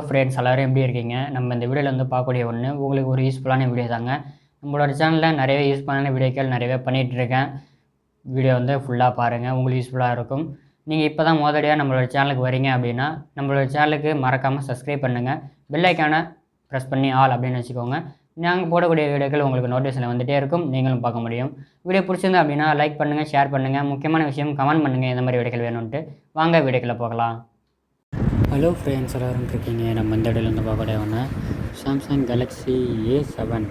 Friends எல்லோரும் எப்படி இருக்கீங்க? நம்ம இந்த வீடியோவில் வந்து பார்க்கக்கூடிய ஒன்று உங்களுக்கு ஒரு யூஸ்ஃபுல்லான வீடியோ தாங்க. நம்மளோட சேனலில் நிறையவே யூஸ்ஃபுல்லான வீடியோக்கள் நிறையவே பண்ணிகிட்ருக்கேன். வீடியோ வந்து ஃபுல்லாக பாருங்கள், உங்களுக்கு யூஸ்ஃபுல்லாக இருக்கும். நீங்கள் இப்போ தான் முதலடியாக நம்மளோட சேனலுக்கு வரீங்க அப்படின்னா நம்மளோட சேனலுக்கு மறக்காமல் சப்ஸ்கிரைப் பண்ணுங்கள். பெல் ஐக்கானை ப்ரெஸ் பண்ணி ஆல் அப்படின்னு வச்சுக்கோங்க. நாங்கள் போடக்கூடிய வீடியோக்கள் உங்களுக்கு நோட்டிஃபிகேஷன் வந்துகிட்டே இருக்கும், நீங்களும் பார்க்க முடியும். வீடியோ பிடிச்சிருந்தா அப்படின்னா லைக் பண்ணுங்கள், ஷேர் பண்ணுங்கள், முக்கியமான விஷயம் கமெண்ட் பண்ணுங்கள் எந்த மாதிரி வீடியோக்கள் வேணும்ன்ட்டு. வாங்க வீடியோக்களை போகலாம். ஹலோ ஃப்ரெண்ட்ஸ் எல்லோரும் இருக்கீங்க. நம்ம இந்த இடையில வந்து பார்க்கக்கூடிய ஒன்று சாம்சங் கேலக்ஸி A7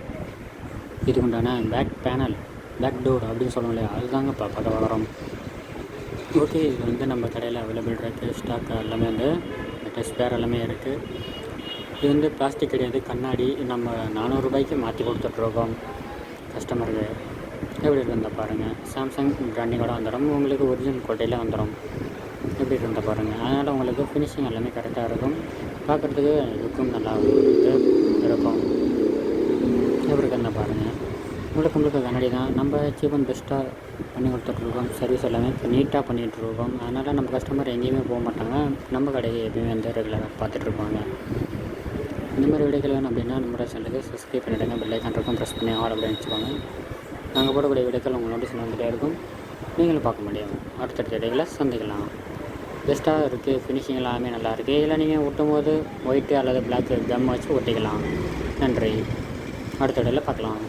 இதுக்குண்டான பேக் பேனல் பேக் டோர் அப்படின்னு சொல்லுவோம் இல்லையா, அதுதாங்க இப்போ பார்க்க வரோம். ஓகே, இது வந்து நம்ம கடையில் அவைலபிள் இருக்குது. ஸ்டாக் எல்லாமே வந்து டெஸ்ட் பேர் எல்லாமே இருக்குது. இது வந்து பிளாஸ்டிக் கிடையாது, கண்ணாடி. நம்ம 400 ரூபாய்க்கு மாற்றி கொடுத்துட்ருக்கோம் கஸ்டமருக்கு. எப்படி இருந்தால் பாருங்கள், சாம்சங் பிராண்டிங்கோட வந்துடும், உங்களுக்கு ஒரிஜினல் கோட்டையில் வந்துடும். எப்படி இருந்தால் பாருங்கள். அதனால் உங்களுக்கு ஃபினிஷிங் எல்லாமே கரெக்டாக இருக்கும், பார்க்குறதுக்கு லுக்கும் நல்லா இருக்கும். எப்படி இருந்தால் பாருங்கள். உங்களுக்கு கண்ணாடி தான். நம்ம சீப் அண்ட் பெஸ்ட்டாக பண்ணி கொடுத்துட்ருக்கோம். சர்வீஸ் எல்லாமே இப்போ நீட்டாக பண்ணிகிட்ருக்கோம். அதனால் நம்ம கஸ்டமர் எங்கேயுமே போக மாட்டாங்க, நம்ம கடையை எப்பயுமே வந்து ரெகுலராக பார்த்துட்ருப்பாங்க. இந்த மாதிரி வீடியோக்கள் வேணும் அப்படின்னா நம்மளோட சேனலுக்கு சப்ஸ்கிரைப் பண்ணிவிடுங்க. பெல் ஐக்கான் இருக்கும், ப்ரெஸ் பண்ணி ஆல் அப்படின்னு வச்சுக்கோங்க. நாங்கள் போடக்கூடிய வீடியோக்கள் உங்கள் நோட்டீஸ் வந்துகிட்டே இருக்கும், நீங்களும் பார்க்க முடியும். அடுத்தடுத்த வீடியோக்களை சந்திக்கலாம். பெஸ்ட்டாக இருக்குது, ஃபினிஷிங் எல்லாமே நல்லா இருக்குது. இதில் நீங்கள் ஒட்டும் போது ஒயிட்டு அல்லது பிளாக் கம் வச்சு ஒட்டிக்கலாம். நன்றி, அடுத்த வீடியோவில் பார்க்கலாம்.